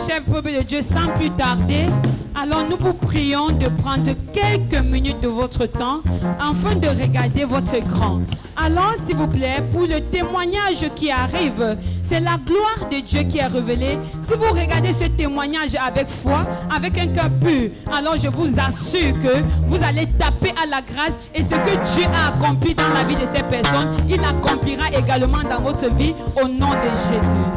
cher peuple de Dieu, sans plus tarder, alors nous vous prions de prendre quelques minutes de votre temps afin de regarder votre écran. Alors, s'il vous plaît, pour le témoignage qui arrive, c'est la gloire de Dieu qui est révélée. Si vous regardez ce témoignage avec foi, avec un cœur pur, alors je vous assure que vous allez taper à la grâce et ce que Dieu a accompli dans la vie de ces personnes, il accomplira également dans votre vie au nom de Jésus.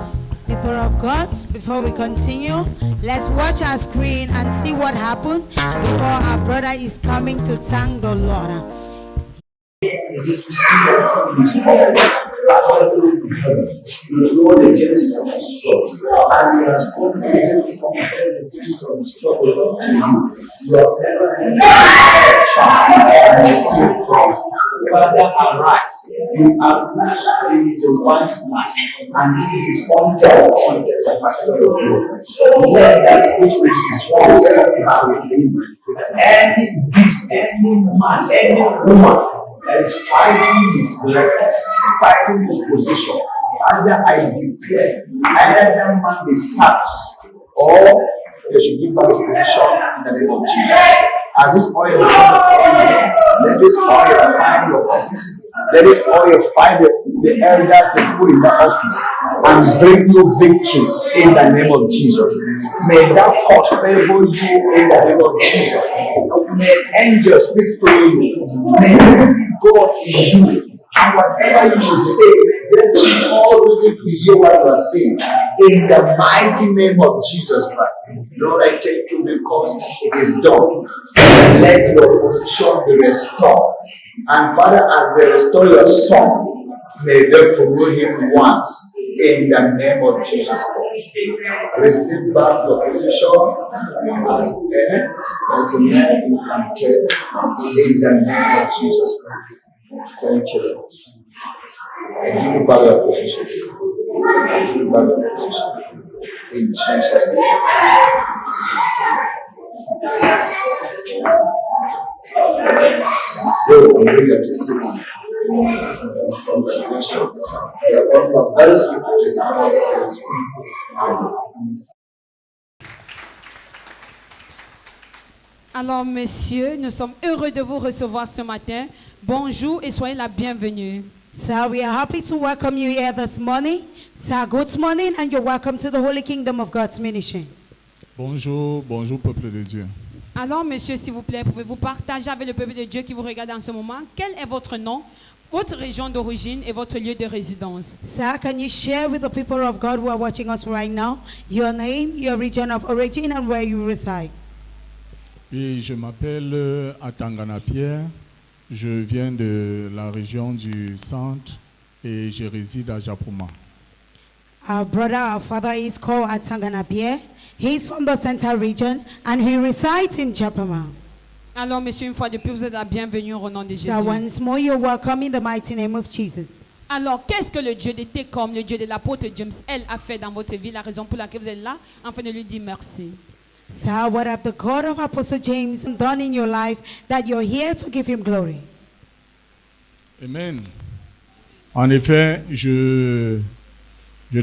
People of God, before we continue, let's watch our screen and see what happened before our brother is coming to thank the Lord. Father, arise. You are loose in the one's mind, and this is his own job on the sacrifice. Let that which is his own self. Any beast, any man, any woman that is fighting his blessing, fighting his position, Father, I declare, either that man be sacked or they should give back his position in the name of Jesus. As this oil let this oil find your office. Let this oil find the elders they put in the office and bring you victory in the name of Jesus. May that court favor you in the name of Jesus. May angels speak for you. May you see God in you. And whatever you should say, let's see all reason to hear what you are saying. In the mighty name of Jesus Christ. Lord, I thank you because it is done. Let your position be restored. And Father, as they restore your son, may they promote him once in the name of Jesus Christ. Receive back your position as a man who can tell in the name of Jesus Christ. Thank you, Lord. I give you back your position. I give you back your position. In Jesus' name. Go and bring your testimony. Congratulations. You are one from very sweet testimony. Alors, messieurs, nous sommes heureux de vous recevoir ce matin. Bonjour et soyez la bienvenue. So we are happy to welcome you here this morning. So good morning and you're welcome to the Holy Kingdom of God's ministry. Bonjour, bonjour peuple de Dieu. Alors, monsieur, s'il vous plaît, pouvez-vous partager avec le peuple de Dieu qui vous regarde en ce moment, quel est votre nom, votre région d'origine et votre lieu de résidence? Sir, can you share with the people of God who are watching us right now your name, your region of origin and where you reside? Oui, je m'appelle Atangana Pierre. Je viens de la région du centre et je réside à Japoma. Our brother, our father is called Atangana Pierre. He's from the central region and he resides in Japoma. Alors, monsieur, une fois de plus, vous êtes la bienvenue au nom de Jésus. So once more, you're welcome in the mighty name of Jesus. Alors, qu'est-ce que le Dieu de Técom, le Dieu de l'apôtre James L. a fait dans votre vie, la raison pour laquelle vous êtes là, afin de lui dire merci? So what have the God of Apostle James done in your life that you're here to give him glory? Amen. En effet, je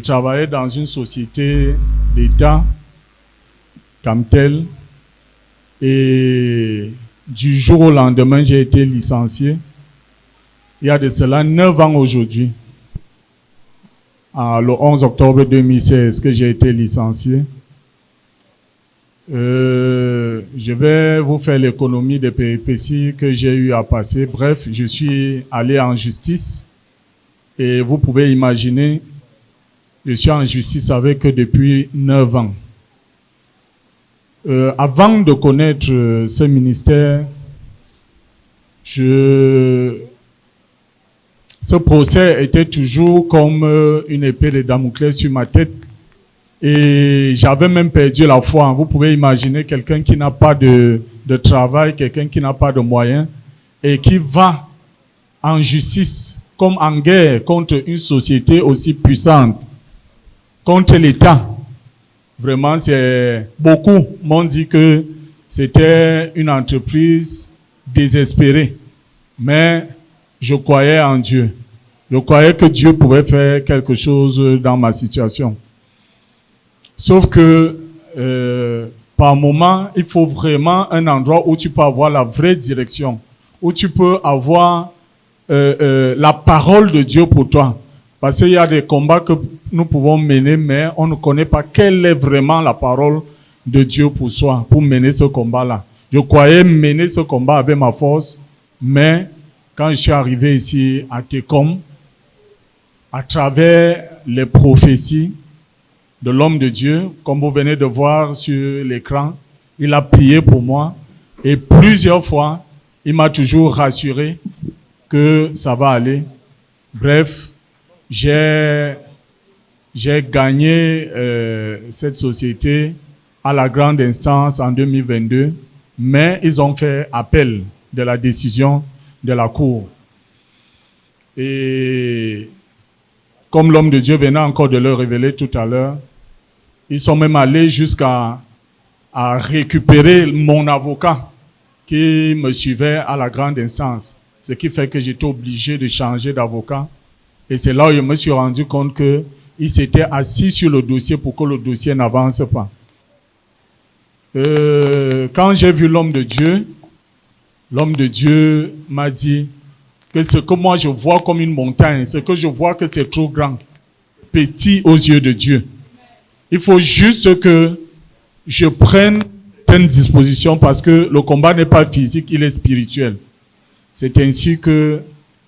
travaillais dans une société d'État comme telle et du jour au lendemain, j'ai été licencié. Il y a de cela 9 ans aujourd'hui, le 11 octobre 2016 que j'ai été licencié. Je vais vous faire l'économie des péripéties que j'ai eu à passer. Bref, je suis allé en justice et vous pouvez imaginer, je suis en justice avec eux depuis 9 ans. Avant de connaître ce ministère, ce procès était toujours comme une épée de Damoclès sur ma tête. Et j'avais même perdu la foi. Vous pouvez imaginer quelqu'un qui n'a pas de travail, quelqu'un qui n'a pas de moyens et qui va en justice comme en guerre contre une société aussi puissante, contre l'État. Vraiment, beaucoup m'ont dit que c'était une entreprise désespérée. Mais je croyais en Dieu. Je croyais que Dieu pouvait faire quelque chose dans ma situation. Sauf que par moment, il faut vraiment un endroit où tu peux avoir la vraie direction, où tu peux avoir la parole de Dieu pour toi. Parce qu'il y a des combats que nous pouvons mener, mais on ne connaît pas quelle est vraiment la parole de Dieu pour soi, pour mener ce combat-là. Je croyais mener ce combat avec ma force, mais quand je suis arrivé ici à Técom, à travers les prophéties de l'homme de Dieu, comme vous venez de voir sur l'écran, il a prié pour moi et plusieurs fois, il m'a toujours rassuré que ça va aller. Bref, j'ai gagné cette société à la grande instance en 2022, mais ils ont fait appel de la décision de la Cour. Et comme l'homme de Dieu venait encore de le révéler tout à l'heure, ils sont même allés jusqu'à récupérer mon avocat qui me suivait à la grande instance. Ce qui fait que j'étais obligé de changer d'avocat. Et c'est là où je me suis rendu compte qu'il s'était assis sur le dossier pour que le dossier n'avance pas. Quand j'ai vu l'homme de Dieu m'a dit que ce que moi je vois comme une montagne, ce que je vois que c'est trop grand, petit aux yeux de Dieu. Il faut juste que je prenne certaines dispositions parce que le combat n'est pas physique, il est spirituel. C'est ainsi que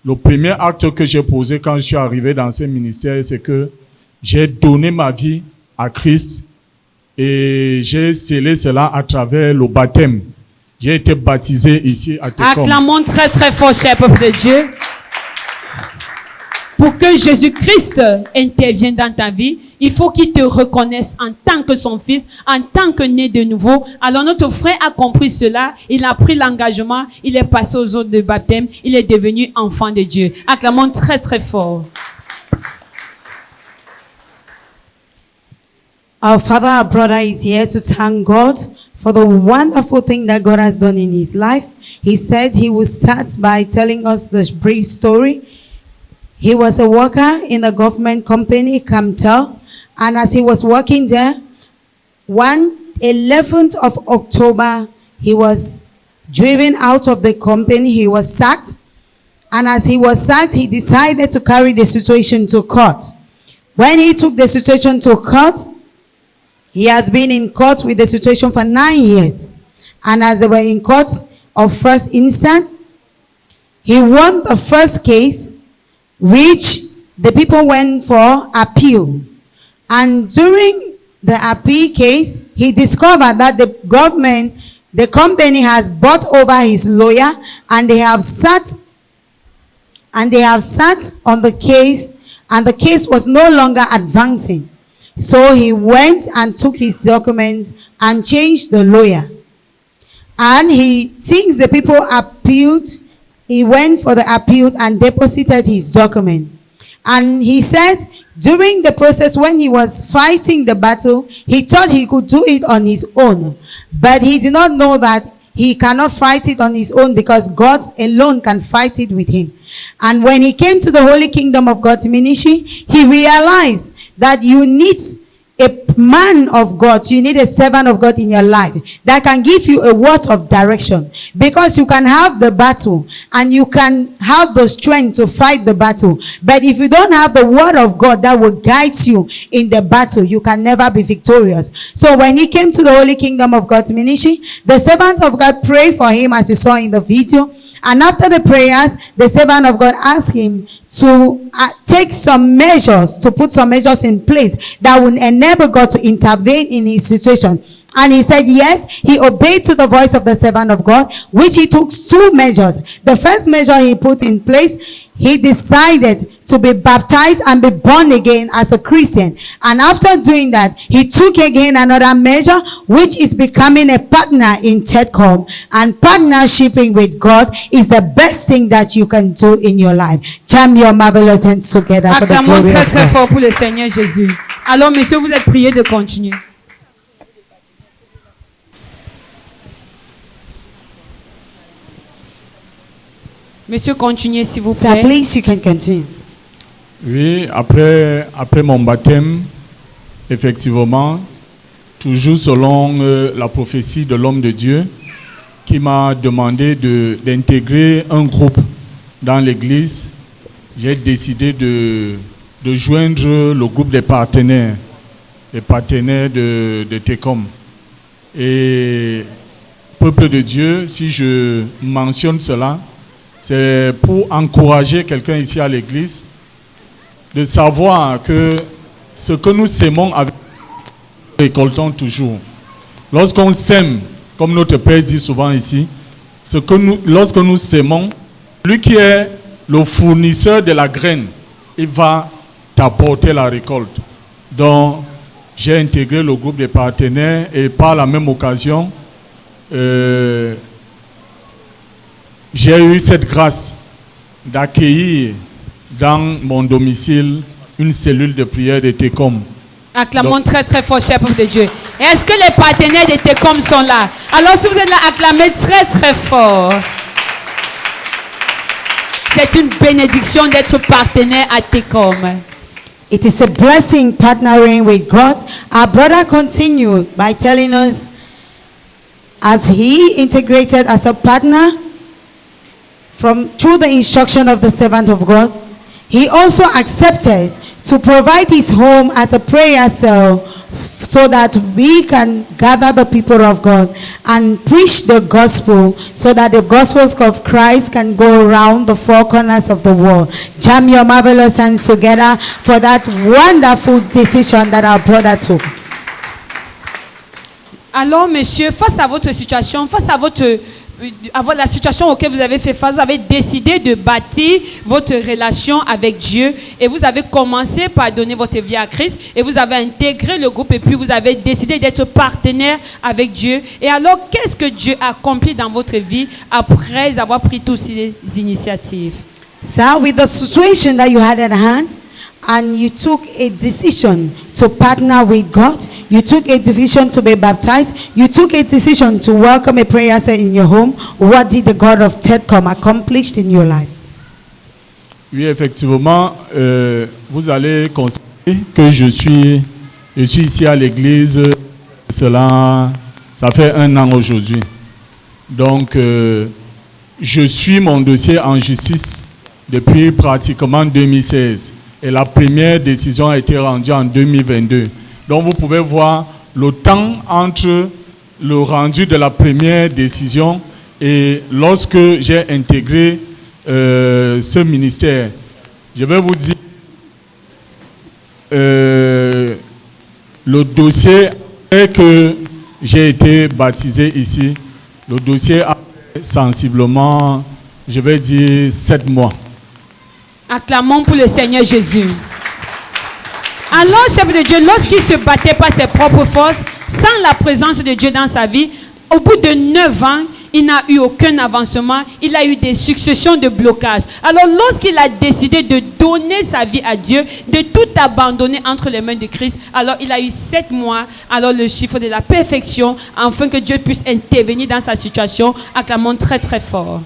le premier acte que j'ai posé quand je suis arrivé dans ce ministère, c'est que j'ai donné ma vie à Christ et j'ai scellé cela à travers le baptême. J'ai été baptisé ici à Técom. Acclamons très très fort, cher peuple de Dieu. Pour que Jésus-Christ intervienne dans ta vie, il faut qu'il te reconnaisse en tant que son fils, en tant que né de nouveau. Alors notre frère a compris cela, il a pris l'engagement, il est passé aux eaux de baptême, il est devenu enfant de Dieu. Acclamons très très fort. Our father, our brother is here to thank God for the wonderful thing that God has done in his life. He said he will start by telling us this brief story. He was a worker in a government company, Camtel, and as he was working there, 11th of October, he was driven out of the company. He was sacked, and as he was sacked, he decided to carry the situation to court. When he took the situation to court, he has been in court with the situation for 9 years. And as they were in court of first instance, he won the first case, which the people went for appeal. And during the appeal case, he discovered that the company has bought over his lawyer, and they have sat on the case, and the case was no longer advancing. So he went and took his documents and changed the lawyer. And he thinks the people appealed. He went for the appeal and deposited his document. And he said during the process when he was fighting the battle, he thought he could do it on his own. But he did not know that he cannot fight it on his own because God alone can fight it with him. And when he came to the Holy Kingdom of God ministry, he realized that you need a man of God, you need a servant of God in your life that can give you a word of direction, because you can have the battle and you can have the strength to fight the battle, but if you don't have the word of God that will guide you in the battle, you can never be victorious. So when he came to the Holy Kingdom of God ministry, the servant of God prayed for him, as you saw in the video. And after the prayers, the servant of God asked him to take some measures, to put some measures in place that would enable God to intervene in his situation. And he said yes, he obeyed to the voice of the servant of God, which he took 2 measures. The first measure he put in place, he decided to be baptized and be born again as a Christian. And after doing that, he took again another measure, which is becoming a partner in TEDCOM. And partnershiping with God is the best thing that you can do in your life. Jam your marvelous hands together for the Acclamons glory très of très God. fort pour le Seigneur Jésus. Alors, messieurs, vous êtes priés de continuer. Monsieur, continuez s'il vous Sir, plaît. please, you can continue. Oui, après mon baptême, effectivement, toujours selon la prophétie de l'homme de Dieu, qui m'a demandé d'intégrer un groupe dans l'église. J'ai décidé de joindre le groupe des partenaires de TECOM. Et peuple de Dieu, si je mentionne cela, c'est pour encourager quelqu'un ici à l'église de savoir que ce que nous sémons avec, récoltons toujours. Lorsqu'on sème, comme notre Père dit souvent ici, lorsque nous sémons, lui qui est le fournisseur de la graine, il va t'apporter la récolte. Donc, j'ai intégré le groupe des partenaires et par la même occasion, j'ai eu cette grâce d'accueillir dans mon domicile une cellule de prière de TECOM. Acclamons très très fort, cher peuple de Dieu. Est-ce que les partenaires de TECOM sont là? Alors si vous êtes là, acclamez très très fort. C'est une bénédiction d'être partenaire à TECOM. It is a blessing partnering with God. Our brother continued by telling us, as he integrated as a partner through the instruction of the servant of God, he also accepted to provide his home as a prayer cell so that we can gather the people of God and preach the gospel so that the gospels of Christ can go around the four corners of the world. Jam your marvelous hands together for that wonderful decision that our brother took. Alors, monsieur, face à votre situation, face à la situation auquel vous avez fait face, vous avez décidé de bâtir votre relation avec Dieu et vous avez commencé par donner votre vie à Christ et vous avez intégré le groupe et puis vous avez décidé d'être partenaire avec Dieu. Et alors, qu'est-ce que Dieu a accompli dans votre vie après avoir pris toutes ces initiatives? So, with the situation that you had at hand, and you took a decision to partner with God, you took a decision to be baptized, you took a decision to welcome a prayer cell in your home. What did the God of TECOM accomplish in your life? Oui, effectivement, vous allez constater que je suis ici à l'église, ça fait 1 an aujourd'hui. Donc, je suis mon dossier en justice depuis pratiquement 2016. Et la première décision a été rendue en 2022. Donc vous pouvez voir le temps entre le rendu de la première décision et lorsque j'ai intégré ce ministère. Je vais vous dire, le dossier que j'ai été baptisé ici, le dossier a sensiblement, je vais dire, 7 mois. Acclamons pour le Seigneur Jésus. Alors, chef de Dieu, lorsqu'il se battait par ses propres forces, sans la présence de Dieu dans sa vie, au bout de 9 ans, il n'a eu aucun avancement, il a eu des successions de blocages. Alors, lorsqu'il a décidé de donner sa vie à Dieu, de tout abandonner entre les mains de Christ, alors il a eu 7 mois, alors le chiffre de la perfection, afin que Dieu puisse intervenir dans sa situation. Acclamons très très fort.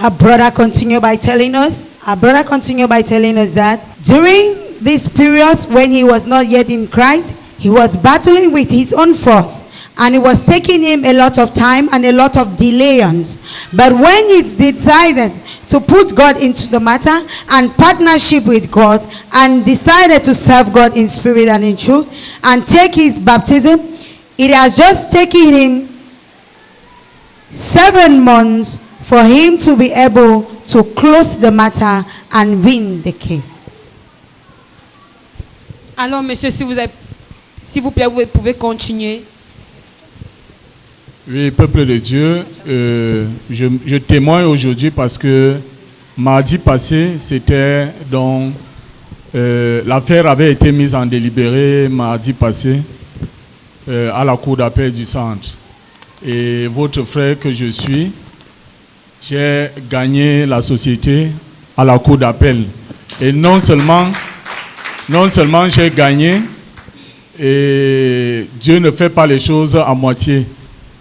Our brother continued by telling us that during this period when he was not yet in Christ, he was battling with his own force, and it was taking him a lot of time and a lot of delays. But when he decided to put God into the matter and partnership with God and decided to serve God in spirit and in truth and take his baptism, it has just taken him 7 months for him to be able to close the matter and win the case. Alors, monsieur, s'il vous plaît, vous pouvez continuer. Oui, peuple de Dieu, je témoigne aujourd'hui parce que mardi passé, c'était donc l'affaire avait été mise en délibéré mardi passé à la cour d'appel du centre. Et votre frère que je suis, j'ai gagné la société à la cour d'appel. Et non seulement j'ai gagné, et Dieu ne fait pas les choses à moitié.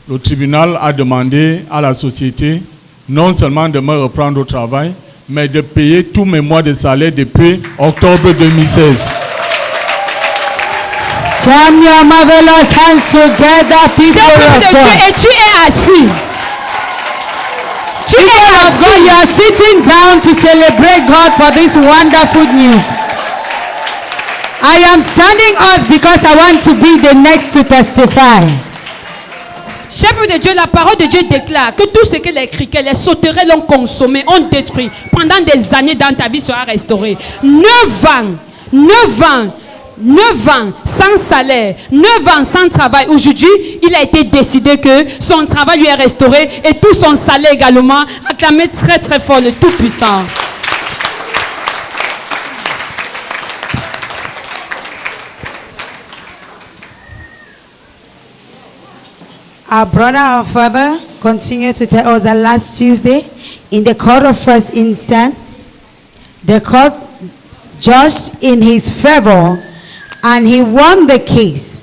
Le tribunal a demandé à la société non seulement de me reprendre au travail, mais de payer tous mes mois de salaire depuis octobre 2016. Jam your marvelous hands together, people Cher peuple of de Dieu, God. et tu es assis. Tu People es of God, assis. you are sitting down to celebrate God for this wonderful news. I am standing up because I want to be the next to testify. Cher peuple de Dieu, la parole de Dieu déclare que tout ce que les criquets, les sauterelles ont consommé, ont détruit pendant des années dans ta vie sera restauré. 9 ans sans salaire, 9 ans sans travail. Aujourd'hui, il a été décidé que son travail lui est restauré et tout son salaire également. Acclamez très très fort le Tout-Puissant. Our brother, our father, continued to tell us that last Tuesday, in the court of first instance, the court judged in his favor and he won the case.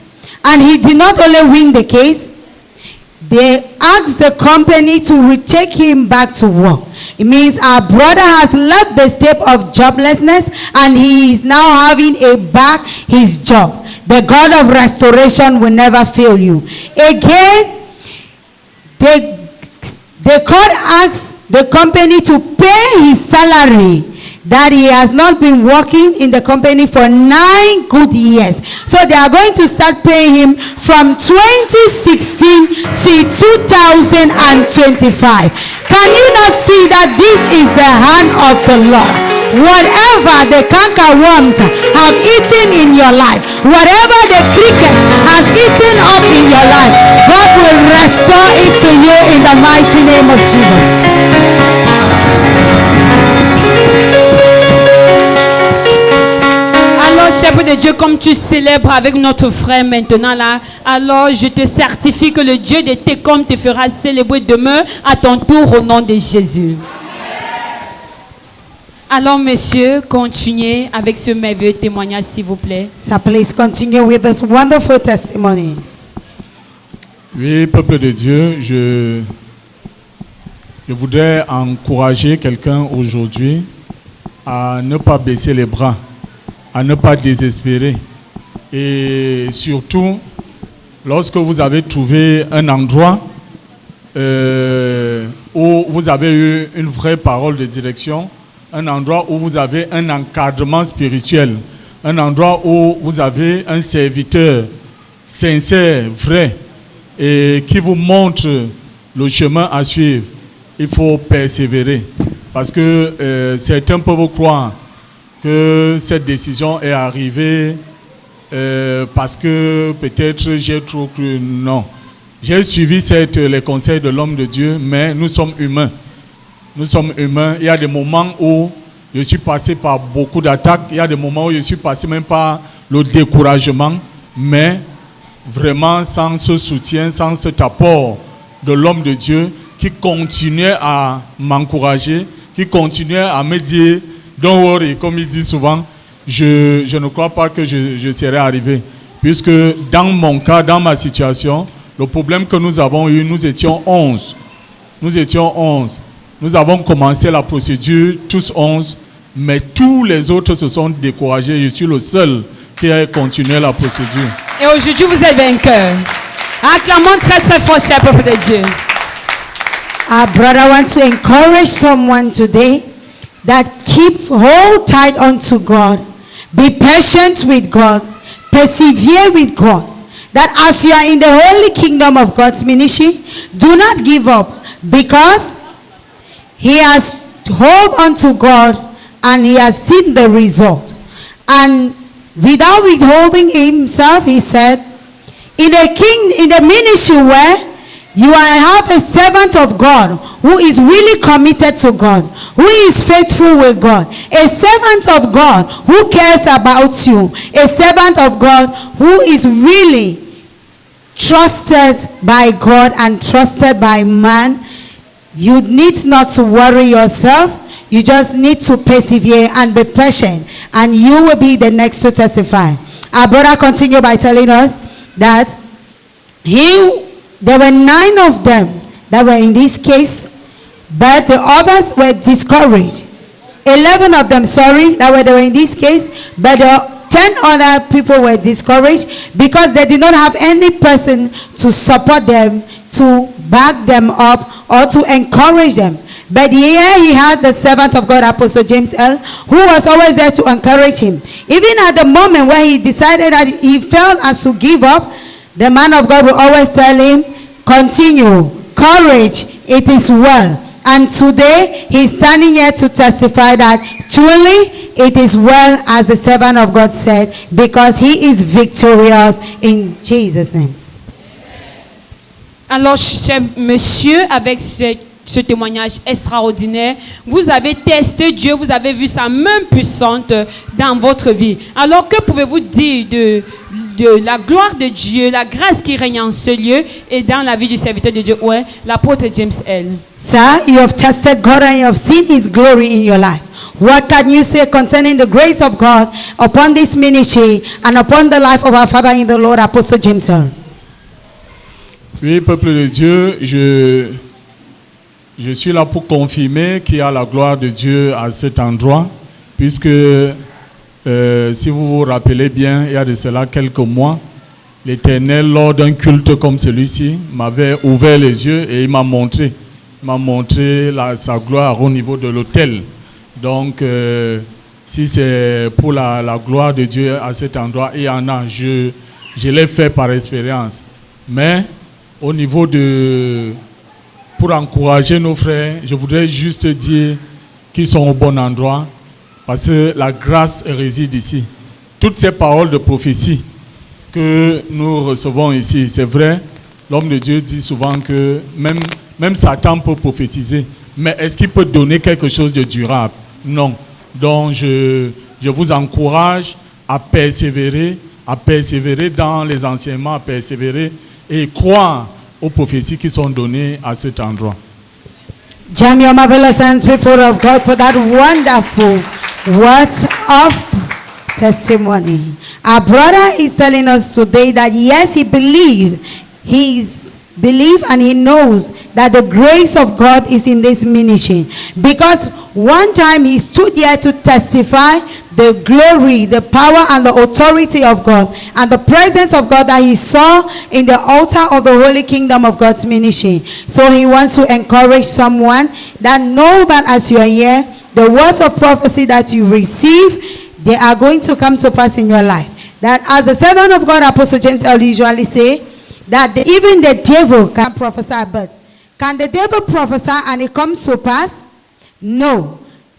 And he did not only win the case, they asked the company to retake him back to work. It means our brother has left the state of joblessness and he is now having back his job. The God of restoration will never fail you. Again, the court asked the company to pay his salary that he has not been working in the company for 9 good years. So they are going to start paying him from 2016 to 2025. Can you not see that this is the hand of the Lord? Whatever the cankerworms have eaten in your life, whatever the cricket has eaten up in your life, God will restore it to you in the mighty name of Jesus. Alors, cher peuple de Dieu, comme tu célèbres avec notre frère maintenant là, alors je te certifie que le Dieu de Técom te fera célébrer demain à ton tour au nom de Jésus. Alors, monsieur, continuez avec ce merveilleux témoignage, s'il vous plaît. So please continue with this wonderful testimony. Oui, peuple de Dieu, je voudrais encourager quelqu'un aujourd'hui à ne pas baisser les bras, à ne pas désespérer. Et surtout, lorsque vous avez trouvé un endroit où vous avez eu une vraie parole de direction, un endroit où vous avez un encadrement spirituel, un endroit où vous avez un serviteur sincère, vrai, et qui vous montre le chemin à suivre, il faut persévérer. Parce que certains peuvent croire que cette décision est arrivée parce que peut-être j'ai trop cru. Non. J'ai suivi les conseils de l'homme de Dieu, mais nous sommes humains. Nous sommes humains. Il y a des moments où je suis passé par beaucoup d'attaques. Il y a des moments où je suis passé même par le découragement. Mais vraiment, sans ce soutien, sans cet apport de l'homme de Dieu qui continuait à m'encourager, qui continuait à me dire « Don't worry », comme il dit souvent, je ne crois pas que je serais arrivé. Puisque dans mon cas, dans ma situation, le problème que nous avons eu, nous étions 11. Nous étions 11. Nous avons commencé la procédure, tous 11, mais tous les autres se sont découragés. Je suis le seul qui a continué la procédure. Et aujourd'hui, vous êtes vainqueur. Acclamons très très fort, cher peuple de Dieu. Our brother wants to encourage someone today that hold tight unto God, be patient with God, persevere with God. That as you are in the holy kingdom of God's ministry, do not give up, because he has hold unto God and he has seen the result. And without withholding himself, he said, in the ministry where you have a servant of God who is really committed to God, who is faithful with God, a servant of God who cares about you, a servant of God who is really trusted by God and trusted by man. You need not to worry yourself. You just need to persevere and be patient, and you will be the next to testify. Our brother continued by telling us that there were 9 of them that were in this case, but the others were discouraged. 11 of them, that were in this case, but the 10 other people were discouraged because they did not have any person to support them, to back them up, or to encourage them. But here he had the servant of God, Apostle James L., who was always there to encourage him. Even at the moment where he decided that he felt as to give up, the man of God will always tell him, continue, courage, it is well. And today he's standing here to testify that truly it is well, as the servant of God said, because he is victorious in Jesus' name. Alors, cher monsieur, avec ce témoignage extraordinaire, vous avez testé Dieu, vous avez vu sa main puissante dans votre vie. Alors, que pouvez-vous dire de la gloire de Dieu, la grâce qui règne en ce lieu et dans la vie du serviteur de Dieu, ouais, l'apôtre James L. Sir, you have tested God and you have seen his glory in your life. What can you say concerning the grace of God upon this ministry and upon the life of our Father in the Lord, Apostle James L? Oui, peuple de Dieu, je suis là pour confirmer qu'il y a la gloire de Dieu à cet endroit, puisque si vous vous rappelez bien, il y a de cela quelques mois, l'Éternel, lors d'un culte comme celui-ci, m'avait ouvert les yeux et il m'a montré sa gloire au niveau de l'autel. Donc, si c'est pour la gloire de Dieu à cet endroit, il y en a, je l'ai fait par expérience. Mais au niveau pour encourager nos frères, je voudrais juste dire qu'ils sont au bon endroit parce que la grâce réside ici. Toutes ces paroles de prophétie que nous recevons ici, c'est vrai, l'homme de Dieu dit souvent que même Satan peut prophétiser, mais est-ce qu'il peut donner quelque chose de durable? Non. Donc je vous encourage à persévérer dans les enseignements, à persévérer et croire aux prophéties qui sont données à cet endroit. Jam your marvelous hands, people of God, for that wonderful words of testimony. Our brother is telling us today that yes, he believes and he knows that the grace of God is in this ministry. Because one time he stood here to testify the glory, the power and the authority of God and the presence of God that he saw in the altar of the Holy Kingdom of God's ministry. So he wants to encourage someone that know that as you are here, the words of prophecy that you receive, they are going to come to pass in your life. That as a servant of God, Apostle James L. usually say, that even the devil can prophesy, but can the devil prophesy and it comes to pass? No.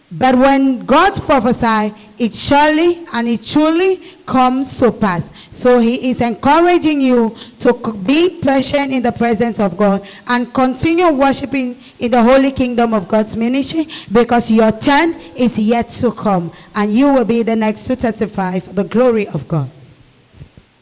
But when God prophesies, it surely and it truly comes to pass. So he is encouraging you to be patient in the presence of God and continue worshiping in the Holy Kingdom of God's ministry, because your turn is yet to come and you will be the next to testify for the glory of God.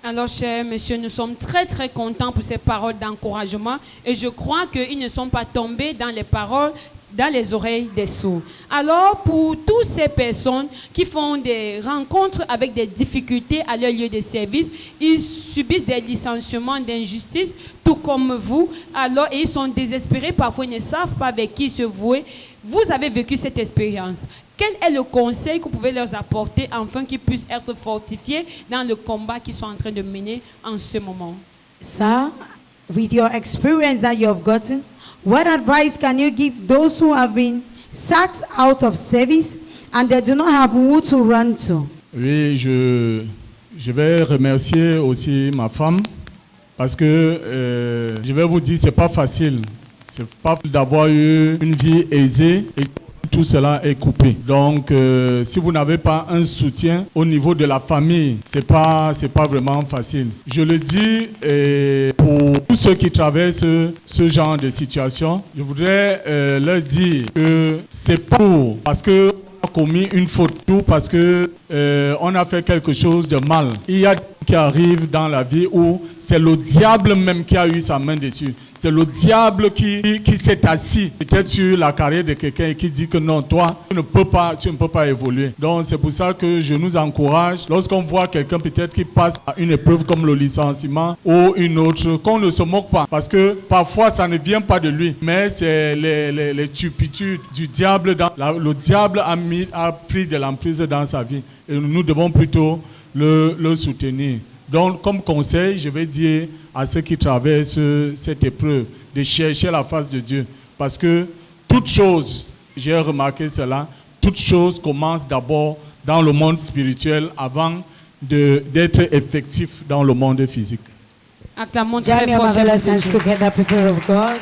Alors, cher monsieur, nous sommes très très contents pour ces paroles d'encouragement et je crois qu'ils ne sont pas tombés dans les paroles, dans les oreilles des sourds. Alors, pour toutes ces personnes qui font des rencontres avec des difficultés à leur lieu de service, ils subissent des licenciements d'injustice, tout comme vous, alors et ils sont désespérés, parfois ils ne savent pas avec qui se vouer. Vous avez vécu cette expérience. Quel est le conseil que vous pouvez leur apporter afin qu'ils puissent être fortifiés dans le combat qu'ils sont en train de mener en ce moment? Sir, with your experience that you have gotten, what advice can you give those who have been sacked out of service and they do not have who to run to? Oui, je vais remercier aussi ma femme parce que je vais vous dire, c'est pas facile. C'est pas d'avoir eu une vie aisée et tout cela est coupé. Donc, si vous n'avez pas un soutien au niveau de la famille, c'est pas vraiment facile. Je le dis pour tous ceux qui traversent ce genre de situation, je voudrais leur dire que c'est parce que on a commis une faute, tout parce que on a fait quelque chose de mal. Il y a qui arrive dans la vie où c'est le diable même qui a eu sa main dessus. C'est le diable qui s'est assis peut-être sur la carrière de quelqu'un et qui dit que non, toi, tu ne peux pas évoluer. Donc c'est pour ça que je nous encourage, lorsqu'on voit quelqu'un peut-être qui passe à une épreuve comme le licenciement ou une autre, qu'on ne se moque pas. Parce que parfois ça ne vient pas de lui, mais c'est les turpitudes du diable. Le diable a pris de l'emprise dans sa vie. Et nous devons plutôt le soutenir. Donc, comme conseil, je vais dire à ceux qui traversent cette épreuve de chercher la face de Dieu. Parce que toute chose, j'ai remarqué cela, toute chose commence d'abord dans le monde spirituel avant d'être effectif dans le monde physique. Acclamons très Jam your fort, chers marvelous de hands Dieu. together, people of God.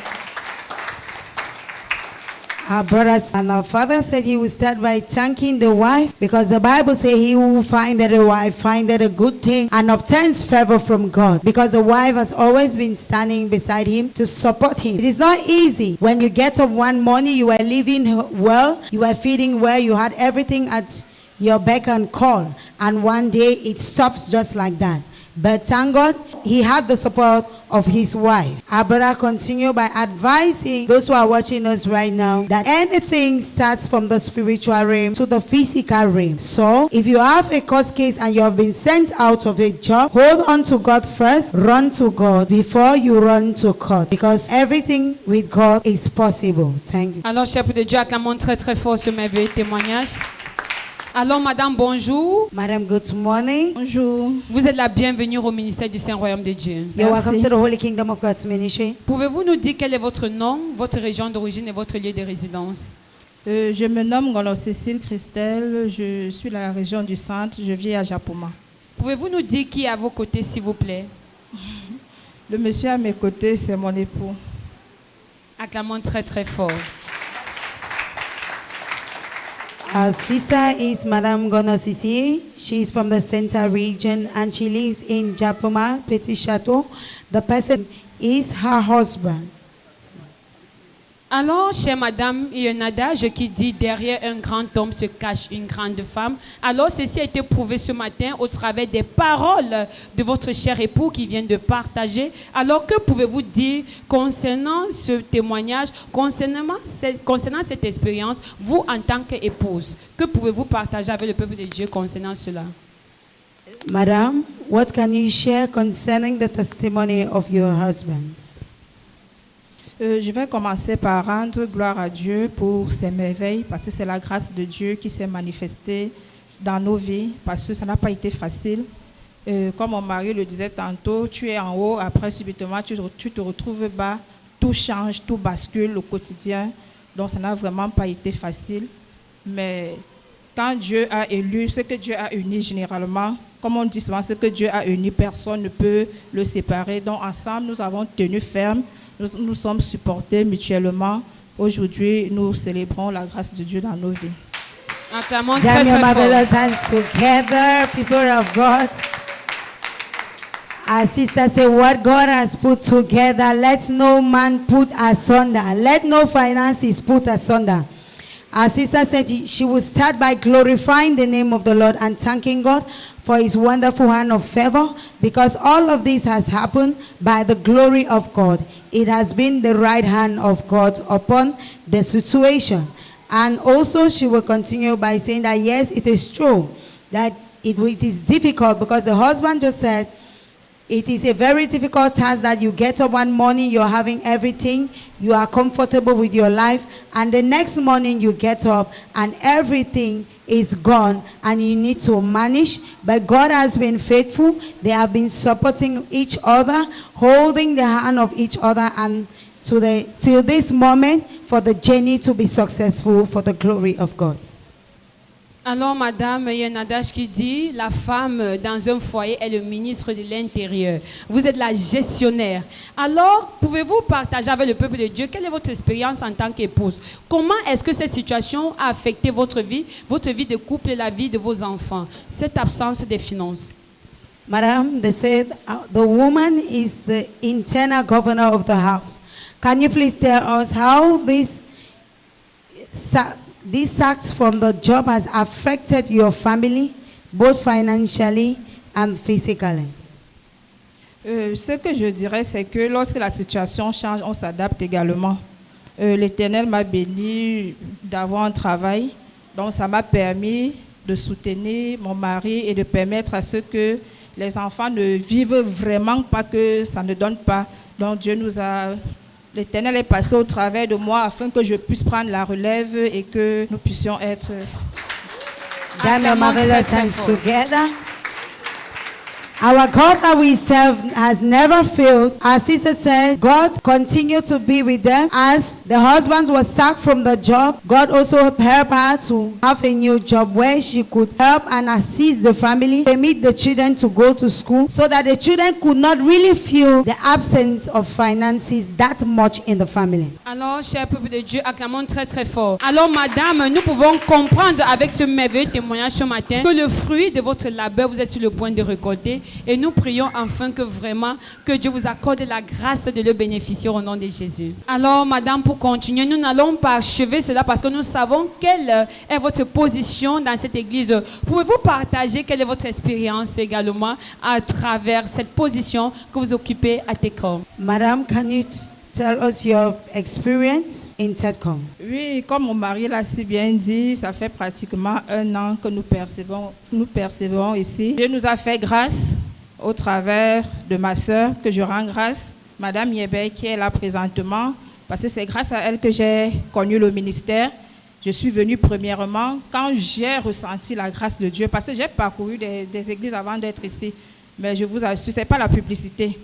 Our brothers and our father said he would start by thanking the wife because the Bible says he who findeth a wife findeth a good thing and obtains favor from God because the wife has always been standing beside him to support him. It is not easy when you get up one morning, you are living well, you are feeding well, you had everything at your beck and call, and one day it stops just like that. But thank God, he had the support of his wife. Our brother continued by advising those who are watching us right now that anything starts from the spiritual realm to the physical realm. So, if you have a court case and you have been sent out of a job, hold on to God first, run to God before you run to court, because everything with God is possible. Thank you. Alors, chers de Dieu, acclamons très très fort ce merveilleux témoignage. Alors, madame, bonjour. Madam, good morning. Bonjour. Vous êtes la bienvenue au ministère du Saint-Royaume de Dieu. You're Merci. welcome to the Holy Kingdom of God's ministry. Pouvez-vous nous dire quel est votre nom, votre région d'origine et votre lieu de résidence? Je me nomme Gono Cécile Christelle, je suis de la région du centre, je vis à Japoma. Pouvez-vous nous dire qui est à vos côtés, s'il vous plaît? Le monsieur à mes côtés, c'est mon époux. Acclamons très très fort. Our sister is Madame Gonosisi. She is from the Center region and she lives in Japoma, Petit Chateau. The person is her husband. Alors, chère madame, il y a un adage qui dit derrière un grand homme se cache une grande femme. Alors, ceci a été prouvé ce matin au travers des paroles de votre cher époux qui vient de partager. Alors, que pouvez-vous dire concernant ce témoignage, concernant cette expérience, vous en tant qu'épouse? Que pouvez-vous partager avec le peuple de Dieu concernant cela? Madam, what can you share concerning the testimony of your husband? Je vais commencer par rendre gloire à Dieu pour ses merveilles, parce que c'est la grâce de Dieu qui s'est manifestée dans nos vies, parce que ça n'a pas été facile. Comme mon mari le disait tantôt, tu es en haut, après subitement tu te retrouves bas, tout change, tout bascule au quotidien. Donc ça n'a vraiment pas été facile. Mais quand Dieu a élu, ce que Dieu a uni généralement, comme on dit souvent, ce que Dieu a uni, personne ne peut le séparer. Donc ensemble, nous avons tenu ferme. Nous sommes supportés mutuellement. Aujourd'hui, nous célébrons la grâce de Dieu dans nos vies. Acclamons très Jam your très fort. marvelous hands together, people of God. Our sister said, what God has put together, let no man put asunder. Let no finances put asunder. Our sister said she would start by glorifying the name of the Lord and thanking God for his wonderful hand of favor, because all of this has happened by the glory of God. It has been the right hand of God upon the situation. And also she will continue by saying that yes, it is true that it is difficult, because the husband just said it is a very difficult task that you get up one morning, you're having everything, you are comfortable with your life, and the next morning you get up and everything is gone and you need to manage. But God has been faithful. They have been supporting each other, holding the hand of each other, and till this moment for the journey to be successful for the glory of God. Alors, madame, il y a un adage qui dit la femme dans un foyer est le ministre de l'Intérieur. Vous êtes la gestionnaire. Alors, pouvez-vous partager avec le peuple de Dieu quelle est votre expérience en tant qu'épouse? Comment est-ce que cette situation a affecté votre vie de couple et la vie de vos enfants, cette absence des finances? Madam, they said the woman is the internal governor of the house. Can you please tell us how this sack from the job has affected your family, both financially and physically? Ce que je dirais, c'est que lorsque la situation change, on s'adapte également. L'Éternel m'a béni d'avoir un travail, donc ça m'a permis de soutenir mon mari et de permettre à ce que les enfants ne vivent vraiment pas, que ça ne donne pas. Donc l'Éternel est passé au travers de moi afin que je puisse prendre la relève et que nous puissions être... Jam your marvelous hands together. Our God that we serve has never failed. Our sister said, God continued to be with them. As the husband was sacked from the job, God also helped her to have a new job where she could help and assist the family, permit the children to go to school, so that the children could not really feel the absence of finances that much in the family. Alors, cher peuple de Dieu, acclamons très très fort. Alors, madame, nous pouvons comprendre avec ce merveilleux témoignage ce matin que le fruit de votre labeur, vous êtes sur le point de récolter. Et nous prions enfin que vraiment, que Dieu vous accorde la grâce de le bénéficier au nom de Jésus. Alors, madame, pour continuer, nous n'allons pas achever cela parce que nous savons quelle est votre position dans cette église. Pouvez-vous partager quelle est votre expérience également à travers cette position que vous occupez à TECOM? Madam, can you tell us your experience in TEDCOM? Oui, comme mon mari l'a si bien dit, ça fait pratiquement 1 an que nous percevons ici. Dieu nous a fait grâce au travers de ma sœur, que je rends grâce, Madame Niébé, qui est là présentement, parce que c'est grâce à elle que j'ai connu le ministère. Je suis venue premièrement quand j'ai ressenti la grâce de Dieu, parce que j'ai parcouru des églises avant d'être ici, mais je vous assure, ce n'est pas la publicité.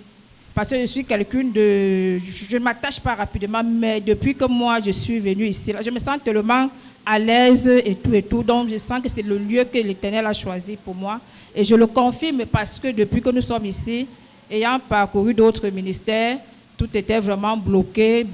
Parce que je suis quelqu'un de... Je ne m'attache pas rapidement, mais depuis que moi je suis venue ici, là, je me sens tellement à l'aise et tout. Donc je sens que c'est le lieu que l'Éternel a choisi pour moi. Et je le confirme parce que depuis que nous sommes ici, ayant parcouru d'autres ministères, tout était vraiment bloqué.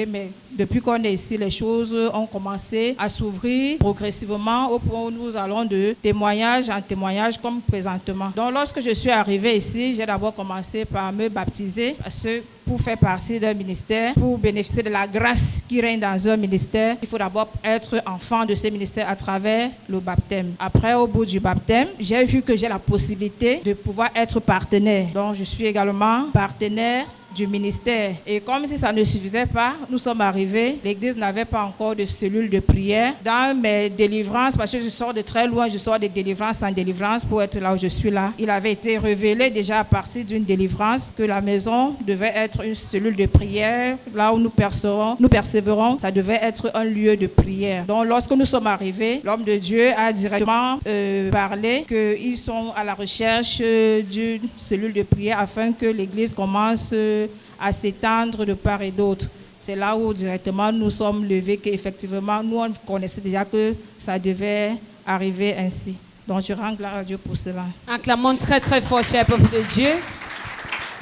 Mais depuis qu'on est ici, les choses ont commencé à s'ouvrir progressivement au point où nous allons de témoignage en témoignage comme présentement. Donc lorsque je suis arrivée ici, j'ai d'abord commencé par me baptiser parce que pour faire partie d'un ministère, pour bénéficier de la grâce qui règne dans un ministère, il faut d'abord être enfant de ce ministère à travers le baptême. Après, au bout du baptême, j'ai vu que j'ai la possibilité de pouvoir être partenaire. Donc je suis également partenaire du ministère. Et comme si ça ne suffisait pas, nous sommes arrivés, l'église n'avait pas encore de cellule de prière. Dans mes délivrances, parce que je sors de très loin, je sors de délivrance en délivrance pour être là où je suis là, il avait été révélé déjà à partir d'une délivrance que la maison devait être une cellule de prière. Là où nous persévérons, ça devait être un lieu de prière. Donc lorsque nous sommes arrivés, l'homme de Dieu a directement parlé qu'ils sont à la recherche d'une cellule de prière afin que l'église commence à s'étendre de part et d'autre. C'est là où directement nous sommes levés qu'effectivement nous on connaissait déjà que ça devait arriver ainsi. Donc je rends gloire à Dieu pour cela. Acclamons très très fort, cher peuple de Dieu.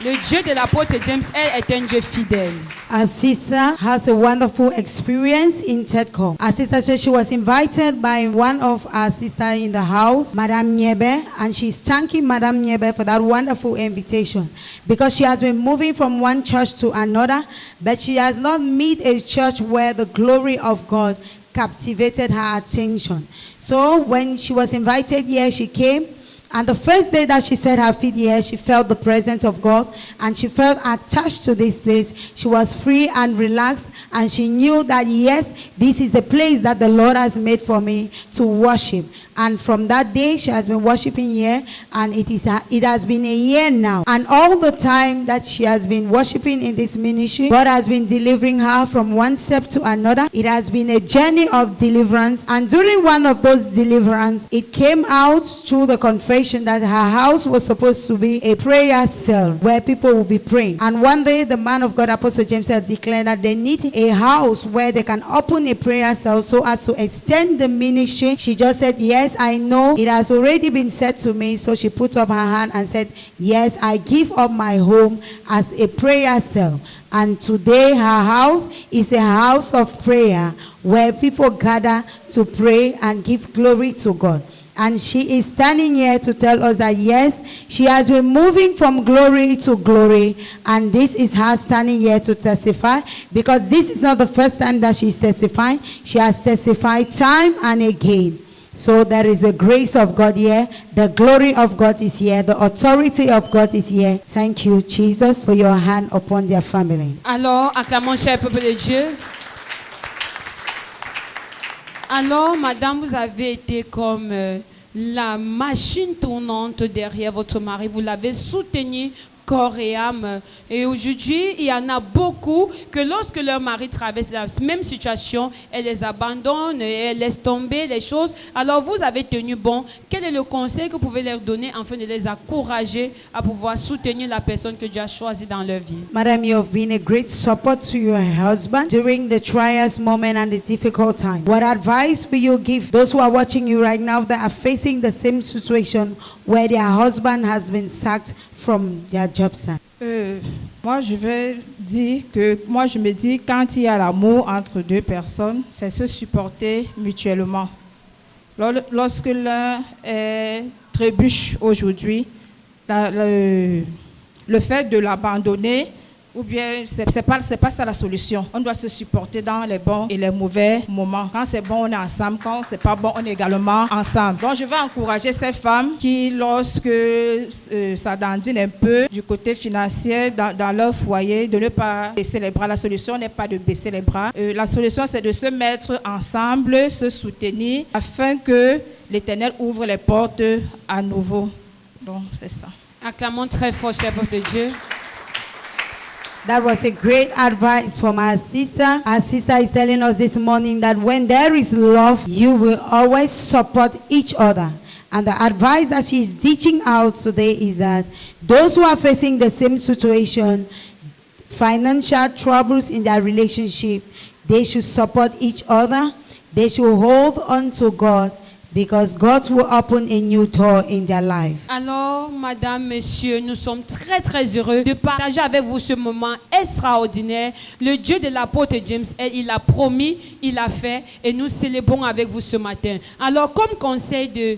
Le Dieu de l'apôtre James est un Dieu fidèle. Our sister has a wonderful experience in TEDCOM. Our sister said she was invited by one of our sisters in the house, Madame Niebe, and she's thanking Madame Niebe for that wonderful invitation because she has been moving from one church to another, but she has not met a church where the glory of God captivated her attention. So when she was invited here, she came. And the first day that she set her feet here, she felt the presence of God and she felt attached to this place. She was free and relaxed and she knew that yes, this is the place that the Lord has made for me to worship. And from that day, she has been worshiping here, and it has been a year now. And all the time that she has been worshiping in this ministry, God has been delivering her from one step to another. It has been a journey of deliverance. And during one of those deliverance, it came out through the confession that her house was supposed to be a prayer cell where people will be praying. And one day, the man of God, Apostle James, had declared that they need a house where they can open a prayer cell so as to extend the ministry. She just said, yes, I know it has already been said to me. So she put up her hand and said, yes, I give up my home as a prayer cell. And today her house is a house of prayer where people gather to pray and give glory to God. And she is standing here to tell us that yes, she has been moving from glory to glory. And this is her standing here to testify, because this is not the first time that she is testifying. She has testified time and again. So there is a grace of God here. The glory of God is here. The authority of God is here. Thank you, Jesus, for your hand upon their family. Alors, acclamons, cher peuple de Dieu. Alors, madame, vous avez été comme la machine tournante derrière votre mari. Vous l'avez soutenu corps et âme. Et aujourd'hui, il y en a beaucoup que lorsque leur mari traverse la même situation, elles les abandonnent, elles laissent tomber les choses. Alors vous avez tenu bon. Quel est le conseil que vous pouvez leur donner afin de les encourager à pouvoir soutenir la personne que Dieu a choisie dans leur vie? Madam, you have been a great support to your husband during the trials moment and the difficult time. What advice will you give those who are watching you right now that are facing the same situation where their husband has been sacked from their job site? Moi, je me dis, quand il y a l'amour entre deux personnes, c'est se supporter mutuellement. Lorsque l'un trébuche aujourd'hui, le fait de l'abandonner, ou bien c'est pas ça la solution. On doit se supporter dans les bons et les mauvais moments. Quand c'est bon, on est ensemble. Quand c'est pas bon, on est également ensemble. Donc je vais encourager ces femmes qui, lorsque ça dandine un peu du côté financier dans leur foyer, de ne pas baisser les bras. La solution n'est pas de baisser les bras. La solution, c'est de se mettre ensemble, se soutenir, afin que l'Éternel ouvre les portes à nouveau. Donc c'est ça. Acclamons très fort, cher peuple de Dieu. That was a great advice from our sister. Our sister is telling us this morning that when there is love, you will always support each other. And the advice that she's teaching out today is that those who are facing the same situation, financial troubles in their relationship, they should support each other. They should hold on to God, because God will open a new door in their life. Alors, madame, monsieur, nous sommes très très heureux de partager avec vous ce moment extraordinaire. Le Dieu de l'apôtre James, il a promis, il a fait, et nous célébrons avec vous ce matin. Alors, comme conseil de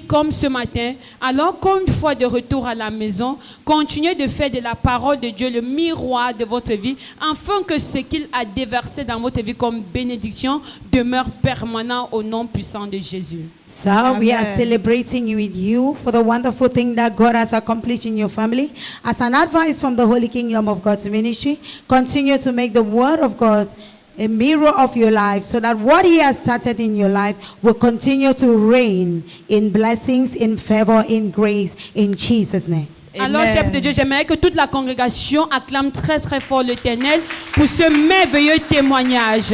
comme ce matin, alors comme une fois de retour à la maison, continuez de faire de la parole de Dieu le miroir de votre vie, afin que ce qu'il a déversé dans votre vie comme bénédiction demeure permanent au nom puissant de Jésus. So we are celebrating with you for the wonderful thing that God has accomplished in your family. As an advice from the Holy Kingdom of God's ministry, continue to make the word of God a mirror of your life, so that what he has started in your life will continue to reign in blessings, in favor, in grace, in Jesus' name. Alors, chef de Dieu, j'aimerais que toute la congrégation acclame très très fort l'Éternel pour ce merveilleux témoignage.